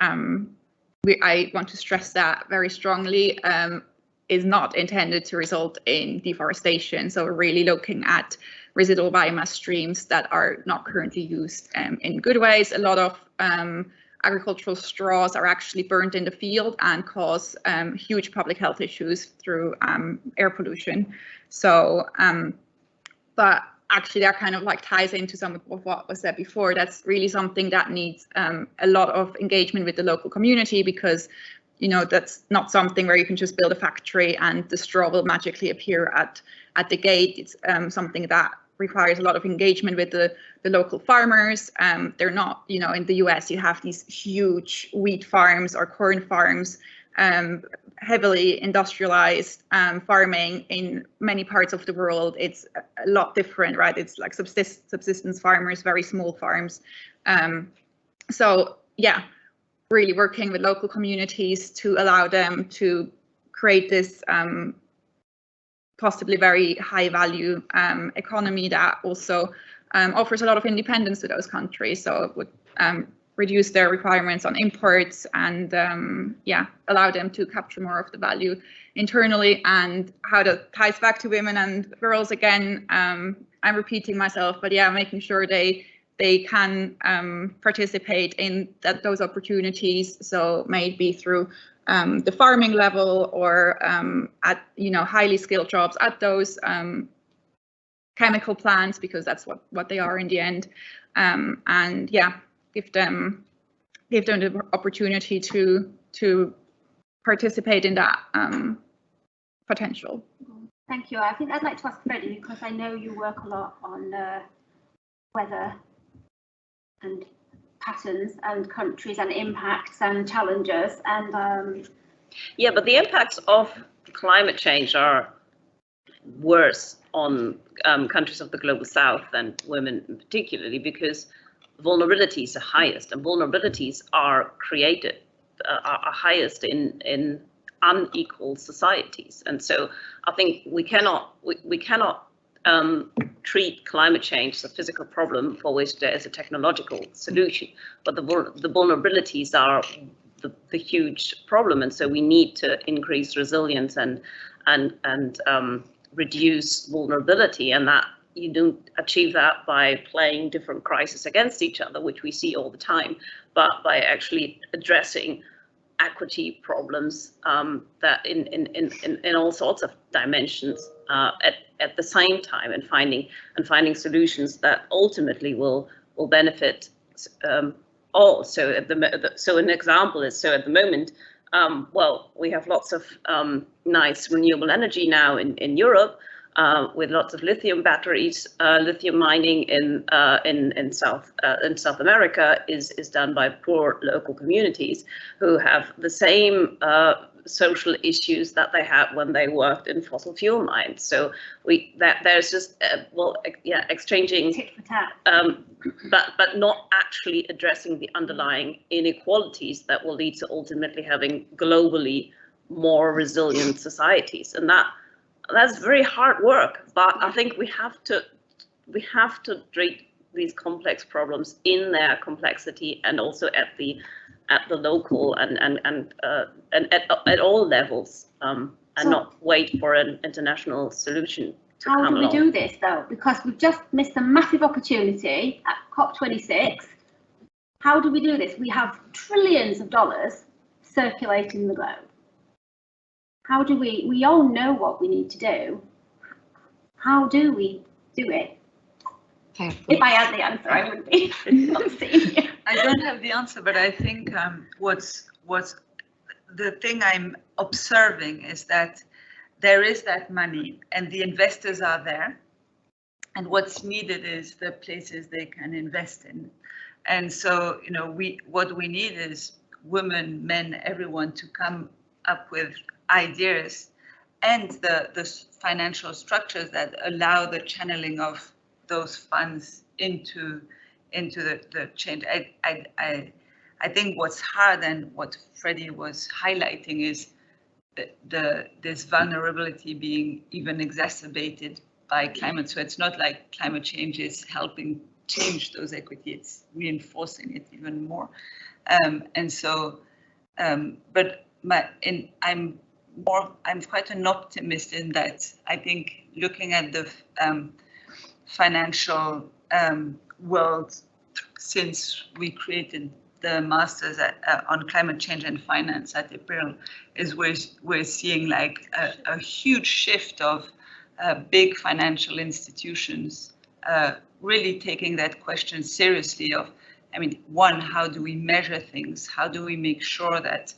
I want to stress that very strongly, is not intended to result in deforestation. So we're really looking at residual biomass streams that are not currently used in good ways. A lot of agricultural straws are actually burned in the field and cause huge public health issues through air pollution. So, but actually that kind of like ties into some of what was said before. That's really something that needs a lot of engagement with the local community, because that's not something where you can just build a factory and the straw will magically appear at the gate. It's something that requires a lot of engagement with the local farmers. They're not, in the US, you have these huge wheat farms or corn farms, heavily industrialized farming. In many parts of the world, it's a lot different, right? It's like subsistence farmers, very small farms. So yeah, really working with local communities to allow them to create this possibly very high value economy that also offers a lot of independence to those countries. So it would reduce their requirements on imports and allow them to capture more of the value internally. And how that ties back to women and girls again, I'm repeating myself, but yeah, making sure they can participate in those opportunities. So maybe through the farming level or at highly skilled jobs at those chemical plants, because that's what they are in the end. And yeah, give them the opportunity to participate in that potential. Thank you. I think I'd like to ask Freddie, because I know you work a lot on weather and patterns and countries and impacts and challenges, and yeah, but the impacts of climate change are worse on countries of the global south than women particularly, because vulnerabilities are highest, and vulnerabilities are created are highest in unequal societies. And so I think we cannot treat climate change as a physical problem for which there is a technological solution, but the vulnerabilities are the huge problem, and so we need to increase resilience and reduce vulnerability, and that you don't achieve that by playing different crises against each other, which we see all the time, but by actually addressing equity problems that in all sorts of dimensions at the same time, and finding solutions that ultimately will benefit all. So an example is, so at the moment, well, we have lots of nice renewable energy now in Europe, with lots of lithium batteries. Lithium mining in South America is done by poor local communities who have the same social issues that they had when they worked in fossil fuel mines. So there's just exchanging tit for tat. But not actually addressing the underlying inequalities that will lead to ultimately having globally more resilient societies, and that's very hard work. But I think we have to treat these complex problems in their complexity, and also at the at the local and at all levels, and So- not wait for an international solution to How come do we along. do this though? Because we've just missed a massive opportunity at COP26. How do we do this? We have trillions of dollars circulating the globe. How do we all know what we need to do. How do we do it? If I had the answer, I wouldn't be on senior. I don't have the answer, but I think what's the thing I'm observing is that there is that money and the investors are there, and what's needed is the places they can invest in. And so, you know, what we need is women, men, everyone to come up with ideas and the financial structures that allow the channeling of those funds into the change. I think what's hard, and what Freddie was highlighting, is this vulnerability being even exacerbated by climate. So it's not like climate change is helping change those equity, it's reinforcing it even more. And so, but I'm quite an optimist in that. I think looking at the financial world since we created the masters on climate change and finance at Imperial, is we're seeing like a huge shift of big financial institutions really taking that question seriously of, I mean, one, how do we measure things? How do we make sure that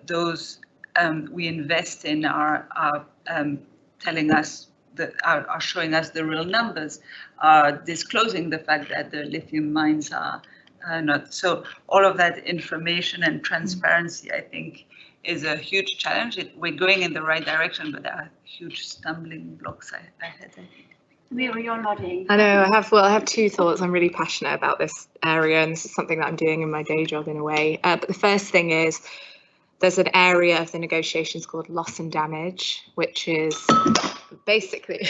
those we invest in are telling us, are showing us the real numbers, are disclosing the fact that the lithium mines are not. So all of that information and transparency, I think, is a huge challenge. We're going in the right direction, but there are huge stumbling blocks ahead, I think. Mira, you're nodding. I know, I have two thoughts. I'm really passionate about this area, and this is something that I'm doing in my day job in a way. But the first thing is, there's an area of the negotiations called loss and damage, which is basically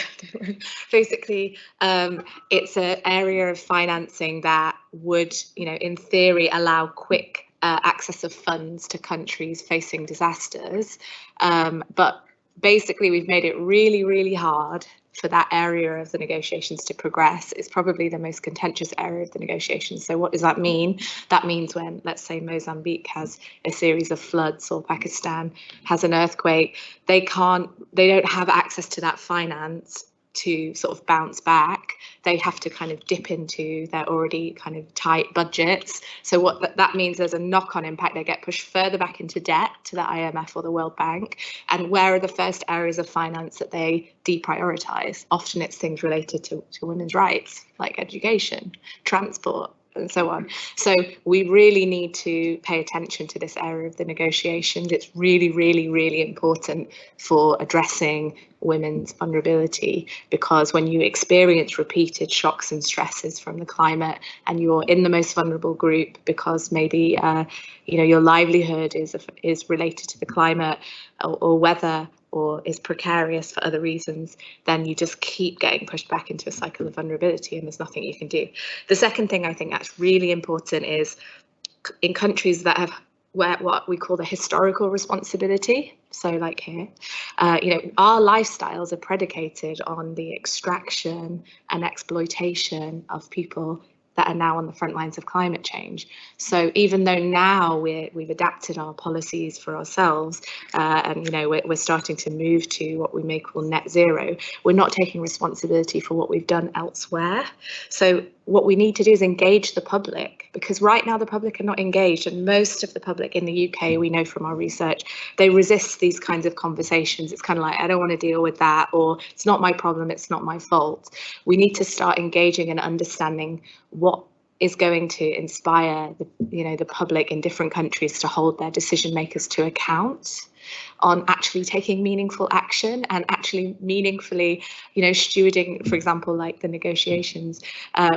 it's an area of financing that would, you know, in theory, allow quick access of funds to countries facing disasters. But basically, we've made it really, really hard for that area of the negotiations to progress. It's probably the most contentious area of the negotiations. So what does that mean? That means when, let's say, Mozambique has a series of floods or Pakistan has an earthquake, they don't have access to that finance to sort of bounce back. They have to kind of dip into their already kind of tight budgets. So what that means, there's a knock-on impact. They get pushed further back into debt to the IMF or the World Bank. And where are the first areas of finance that they deprioritize? Often it's things related to women's rights, like education, transport, and so on. So we really need to pay attention to this area of the negotiations. It's really, really, really important for addressing women's vulnerability, because when you experience repeated shocks and stresses from the climate, and you're in the most vulnerable group because maybe you know, your livelihood is related to the climate or weather, or is precarious for other reasons, then you just keep getting pushed back into a cycle of vulnerability, and there's nothing you can do. The second thing I think that's really important is in countries that have what we call the historical responsibility. So like here, you know, our lifestyles are predicated on the extraction and exploitation of people that are now on the front lines of climate change. So even though now we've adapted our policies for ourselves, and you know, we're starting to move to what we may call net zero, we're not taking responsibility for what we've done elsewhere. So what we need to do is engage the public, because right now the public are not engaged, and most of the public in the UK, we know from our research, they resist these kinds of conversations. It's kind of like, I don't want to deal with that, or it's not my problem, it's not my fault. We need to start engaging and understanding what is going to inspire the public in different countries to hold their decision makers to account on actually taking meaningful action and actually meaningfully, you know, stewarding, for example, like the negotiations.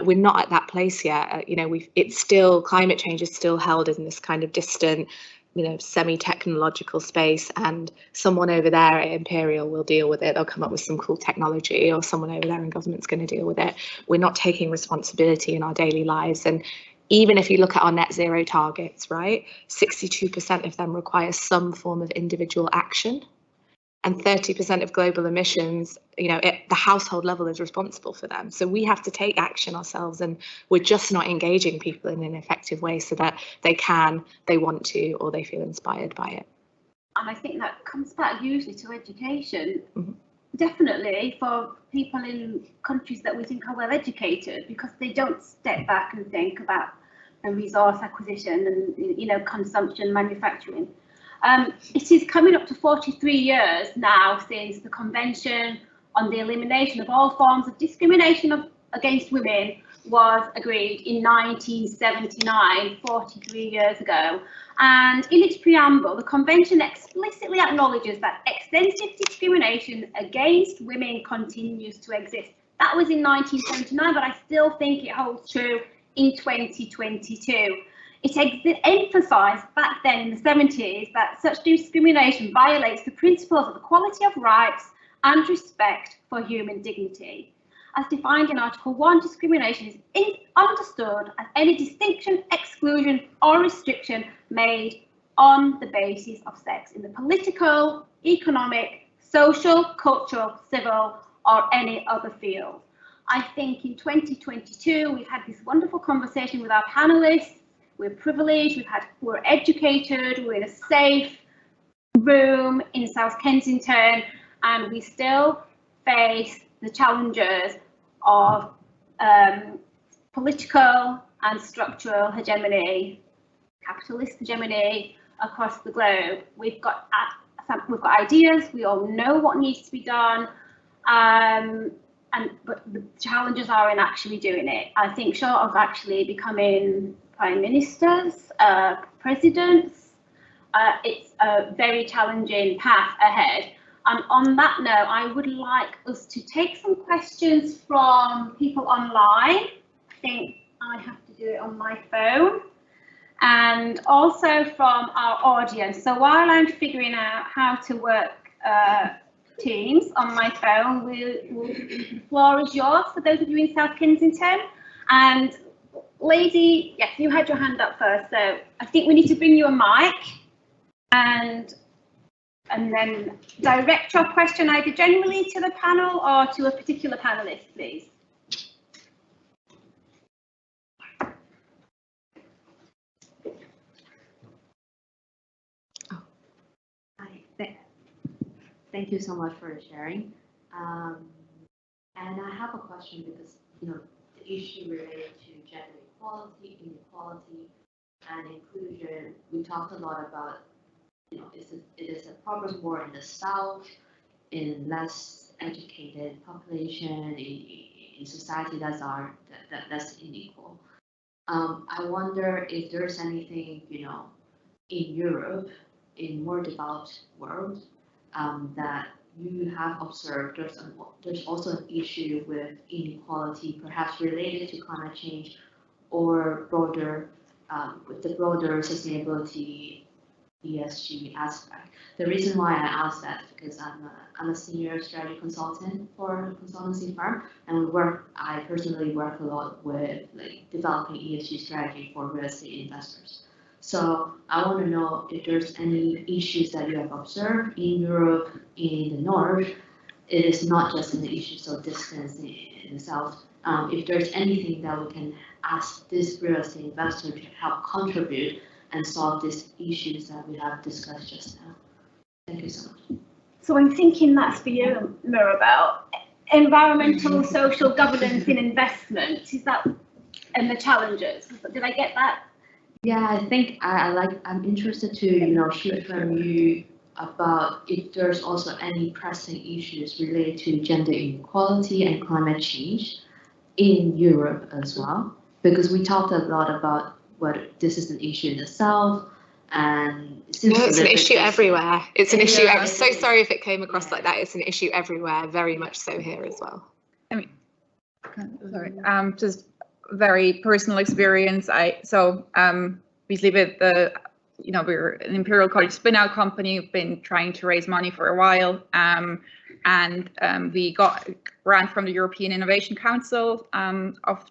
We're not at that place yet. You know, it's still, climate change is still held in this kind of distant, you know, semi-technological space, and someone over there at Imperial will deal with it. They'll come up with some cool technology, or someone over there in government's going to deal with it. We're not taking responsibility in our daily lives, and even if you look at our net zero targets, right, 62% of them require some form of individual action. And 30% of global emissions, the household level is responsible for them. So we have to take action ourselves, and we're just not engaging people in an effective way so that they want to, or they feel inspired by it. And I think that comes back usually to education. Mm-hmm. Definitely for people in countries that we think are well educated, because they don't step back and think about resource acquisition and consumption, manufacturing. It is coming up to 43 years now since the Convention on the Elimination of All Forms of Discrimination against Women was agreed in 1979, 43 years ago. And in its preamble, the Convention explicitly acknowledges that extensive discrimination against women continues to exist. That was in 1979, but I still think it holds true in 2022. It emphasised back then in the 70s that such discrimination violates the principles of equality of rights and respect for human dignity. As defined in Article 1, discrimination is understood as any distinction, exclusion or restriction made on the basis of sex in the political, economic, social, cultural, civil or any other field. I think in 2022 we've had this wonderful conversation with our panellists. We're privileged, we're educated, we're in a safe room in South Kensington, and we still face the challenges of political and structural hegemony, capitalist hegemony across the globe. We've got ideas, we all know what needs to be done, but the challenges are in actually doing it. I think short of actually becoming prime ministers, presidents, it's a very challenging path ahead. And on that note, I would like us to take some questions from people online. I think I have to do it on my phone, and also from our audience. So while I'm figuring out how to work Teams on my phone, the floor is yours for those of you in South Kensington. And Lady, yes, you had your hand up first, so I think we need to bring you a mic and then direct your question either generally to the panel or to a particular panelist, please. Thank you so much for sharing. And I have a question because, the issue related to gender equality, inequality, and inclusion, we talked a lot about, it is a problem more in the South, in less educated population, in society that's unequal. I wonder if there's anything, in Europe, in more developed world, that you have observed. There's also an issue with inequality, perhaps related to climate change or broader, with the broader sustainability ESG aspect. The reason why I asked that is because I'm a senior strategy consultant for a consultancy firm, and I personally work a lot with developing ESG strategy for real estate investors. So I want to know if there's any issues that you have observed in Europe, in the North. It is not just in the issues of distance in the South. If there's anything that we can ask this real estate investor to help contribute and solve these issues that we have discussed just now. Thank you so much. So I'm thinking that's for you, Mirabel. Environmental, social governance in investment, is that, and the challenges? Did I get that? Yeah, I think I'm interested to hear from you about if there's also any pressing issues related to gender inequality and climate change in Europe as well, because we talked a lot about what this is an issue in the South, and it's an issue everywhere. It's an issue. I'm so sorry if it came across like that. It's an issue everywhere, very much so here as well. I mean, sorry, just very personal experience. Obviously with the, we're an Imperial College spin-out company. We've been trying to raise money for a while, and we got a grant from the European Innovation Council of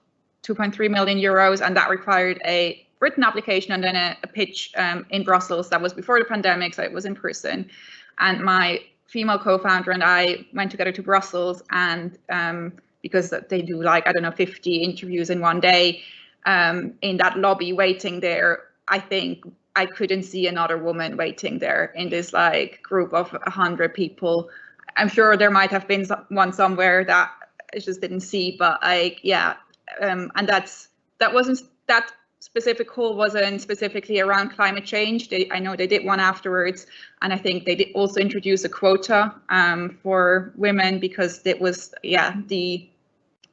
2.3 million euros, and that required a written application and then a pitch in Brussels. That was before the pandemic, so it was in person. And my female co-founder and I went together to Brussels, and because they do like, I don't know, 50 interviews in one day, in that lobby waiting there, I think I couldn't see another woman waiting there in this like group of 100 people. I'm sure there might have been one somewhere that I just didn't see, but and that specific call wasn't specifically around climate change. I know they did one afterwards, and I think they did also introduce a quota for women, because it was the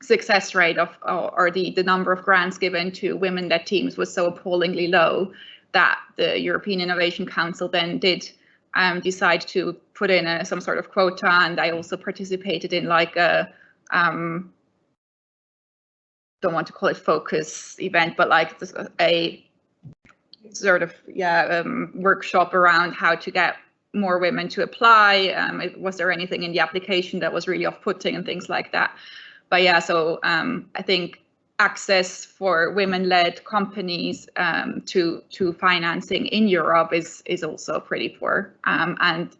success rate of or the number of grants given to women-led teams was so appallingly low that the European Innovation Council then did decide to put in some sort of quota, and I also participated in like a don't want to call it focus event, but like a sort of workshop around how to get more women to apply. Was there anything in the application that was really off-putting and things like that? But yeah, so I think access for women-led companies to financing in Europe is also pretty poor, and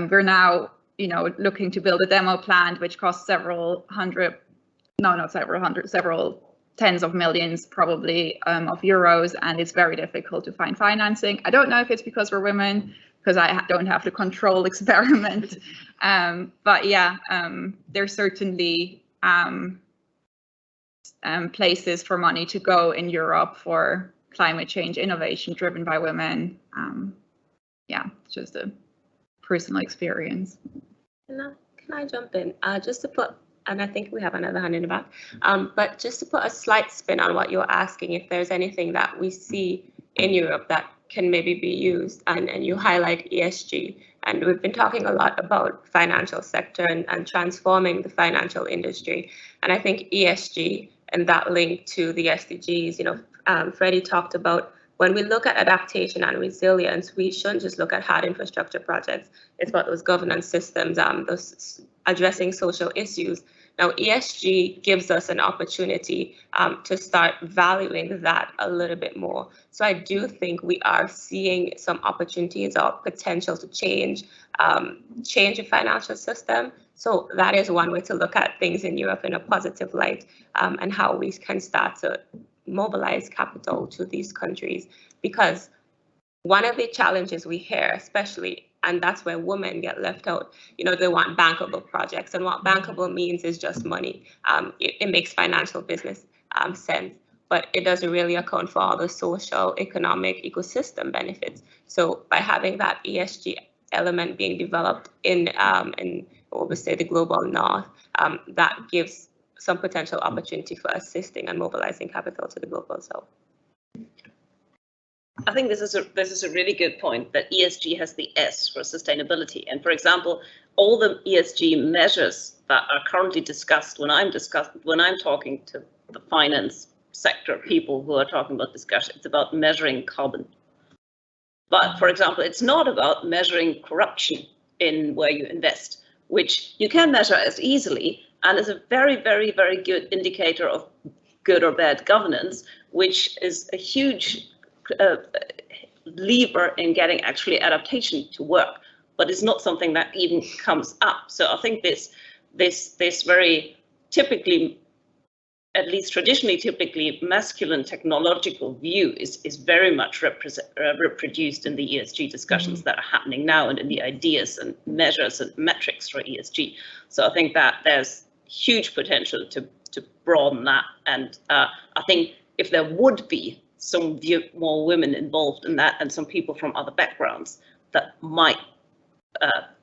we're now looking to build a demo plant which costs several tens of millions probably of euros, and it's very difficult to find financing. I don't know if it's because we're women, because I don't have the control experiment, but yeah, there's certainly places for money to go in Europe for climate change innovation driven by women. Just a personal experience. Can I jump in? Just to put, and I think we have another hand in the back, but just to put a slight spin on what you're asking, if there's anything that we see in Europe that can maybe be used, and you highlight ESG, and we've been talking a lot about financial sector and transforming the financial industry, and I think ESG and that link to the SDGs, Freddie talked about when we look at adaptation and resilience, we shouldn't just look at hard infrastructure projects. It's about those governance systems, those addressing social issues. Now, ESG gives us an opportunity to start valuing that a little bit more. So I do think we are seeing some opportunities or potential to change the financial system. So that is one way to look at things in Europe in a positive light, and how we can start to mobilize capital to these countries. Because one of the challenges we hear, especially, and that's where women get left out, they want bankable projects, and what bankable means is just money. It makes financial business sense, but it doesn't really account for all the social, economic, ecosystem benefits. So by having that ESG element being developed in what we say the global north, that gives some potential opportunity for assisting and mobilizing capital to the global south. I think this is a really good point, that ESG has the S for sustainability. And for example, all the ESG measures that are currently discussed when I'm talking to the finance sector people who are talking about discussion, it's about measuring carbon. But for example, it's not about measuring corruption in where you invest, which you can measure as easily and is a very, very, very good indicator of good or bad governance, which is a huge lever in getting actually adaptation to work, but it's not something that even comes up. So I think this very typically, at least traditionally typically masculine technological view is very much reproduced in the ESG discussions that are happening now, and in the ideas and measures and metrics for ESG. So I think that there's huge potential to broaden that, and I think if there would be some more women involved in that and some people from other backgrounds, that might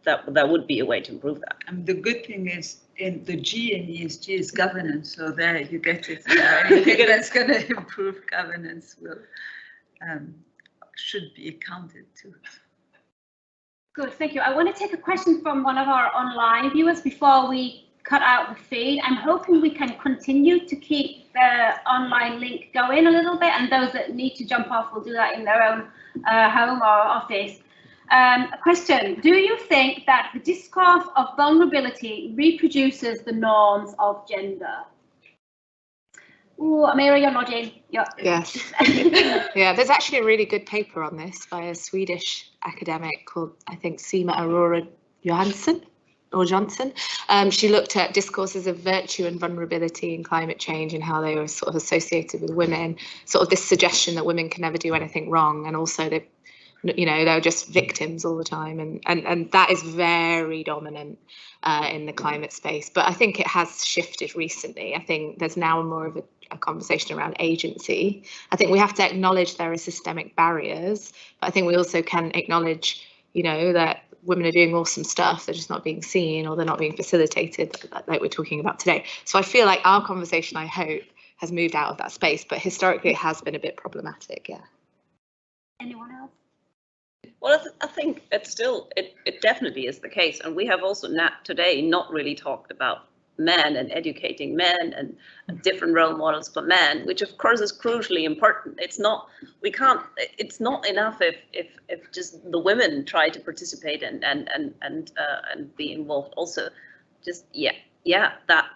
that would be a way to improve that. And the good thing is, in the G in ESG is governance, so there you get it. Anything that's going to improve governance should be accounted to. Good, thank you. I want to take a question from one of our online viewers before we cut out the feed. I'm hoping we can continue to keep the online link going a little bit, and those that need to jump off will do that in their own home or office. A question: do you think that the discourse of vulnerability reproduces the norms of gender? Oh, Amira, you're nodding. Yes. Yeah, there's actually a really good paper on this by a Swedish academic called, I think, Seema Aurora Johansson. She looked at discourses of virtue and vulnerability in climate change and how they were sort of associated with women, sort of this suggestion that women can never do anything wrong, and also they, you know, they're just victims all the time, and that is very dominant in the climate space. But I think it has shifted recently. I think there's now more of a conversation around agency. I think we have to acknowledge there are systemic barriers, but I think we also can acknowledge, you know, that women are doing awesome stuff, they're just not being seen, or they're not being facilitated, like we're talking about today. So I feel like our conversation, I hope, has moved out of that space, but historically it has been a bit problematic. Yeah. Anyone else? Well, I think it's still, it definitely is the case. And we have also today not really talked about men and educating men and different role models for men, which of course is crucially important. It's not, it's not enough if just the women try to participate and be involved also. Just, that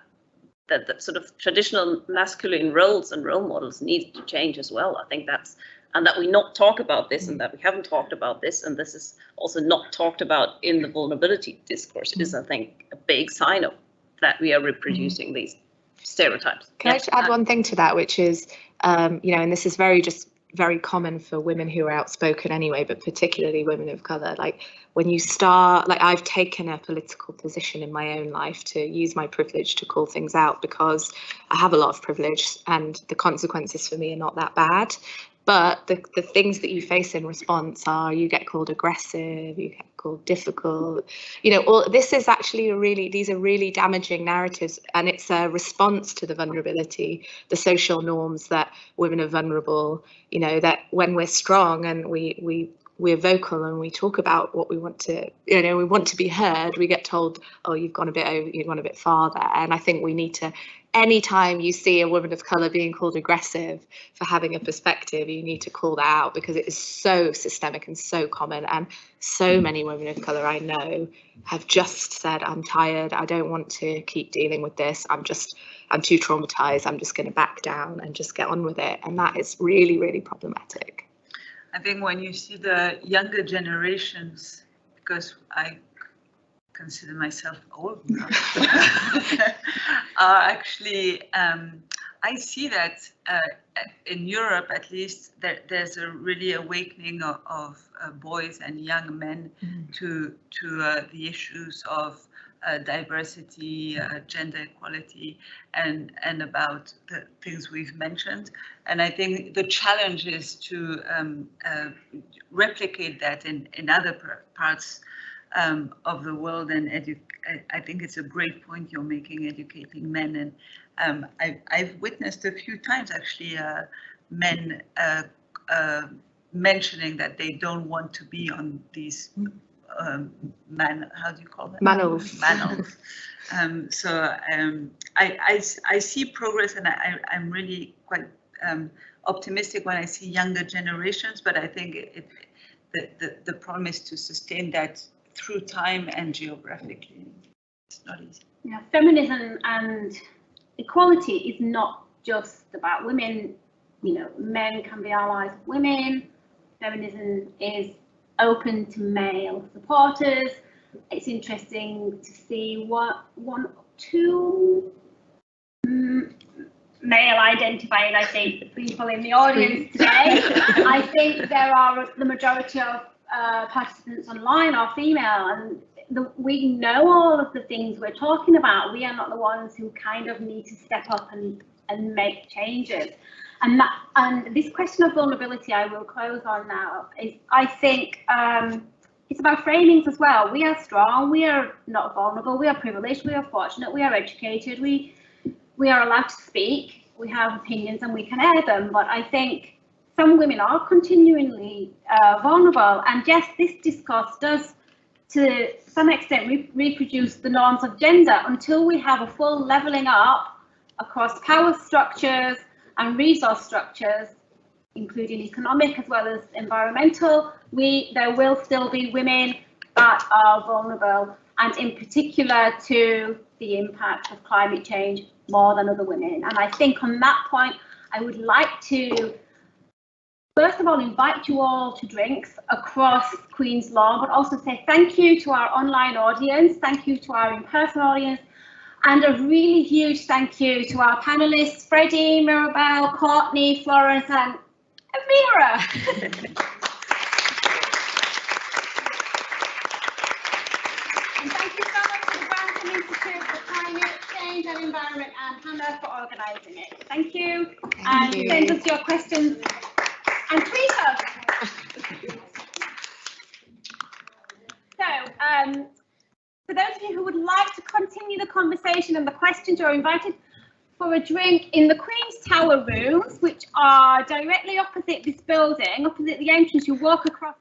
sort of traditional masculine roles and role models need to change as well. I think that's, and that we not talk about this, and that we haven't talked about this, and this is also not talked about in the vulnerability discourse, is, I think, a big sign of that we are reproducing these stereotypes. Can I just add one thing to that, which is, you know, and this is very common for women who are outspoken anyway, but particularly women of colour. Like when you start, like I've taken a political position in my own life to use my privilege to call things out, because I have a lot of privilege and the consequences for me are not that bad. But the things that you face in response are, you get called aggressive, you get called difficult, you know, all this is actually these are really damaging narratives, and it's a response to the vulnerability, the social norms that women are vulnerable, you know, that when we're strong and we're vocal and we talk about what we want to, you know, we want to be heard, we get told, oh, you've gone a bit far there. And I think we need to, anytime you see a woman of colour being called aggressive for having a perspective, you need to call that out, because it is so systemic and so common. And so many women of colour I know have just said, I'm tired, I don't want to keep dealing with this, I'm too traumatised, I'm just going to back down and just get on with it. And that is really, really problematic. I think when you see the younger generations, because I consider myself old now, actually, I see that in Europe, at least, there's a really awakening of boys and young men to the issues of diversity, gender equality, and about the things we've mentioned. And I think the challenge is to replicate that in other parts of the world. And I think it's a great point you're making, educating men. And I've witnessed a few times actually men mentioning that they don't want to be on these how do you call that? Manels. So I see progress, and I'm really quite optimistic when I see younger generations, but I think the problem is to sustain that through time and geographically. It's not easy. Yeah, feminism and equality is not just about women. You know, men can be allies of women. Feminism is open to male supporters. It's interesting to see what one or two male identified, I think, people in the audience today. I think there are the majority of participants online are female, and we know all of the things we're talking about. We are not the ones who kind of need to step up and make changes. And this question of vulnerability, I will close on now, is I think it's about framings as well. We are strong, we are not vulnerable, we are privileged, we are fortunate, we are educated, we are allowed to speak, we have opinions and we can air them. But I think some women are continually vulnerable. And yes, this discourse does to some extent reproduce the norms of gender until we have a full levelling up across power structures and resource structures, including economic as well as environmental. There will still be women that are vulnerable, and in particular to the impact of climate change more than other women. And I think on that point, I would like to, first of all, invite you all to drinks across Queen's Lawn, but also say thank you to our online audience, thank you to our in-person audience, and a really huge thank you to our panelists, Freddie, Mirabelle, Courtney, Florence, and Amira. And thank you so much to the Grantham Institute for Climate Change and Environment and Hannah for organising it. Thank you. And send us your questions and tweet us. So, for those of you who would like to continue the conversation and the questions, you're invited for a drink in the Queen's Tower rooms, which are directly opposite this building, opposite the entrance. You walk across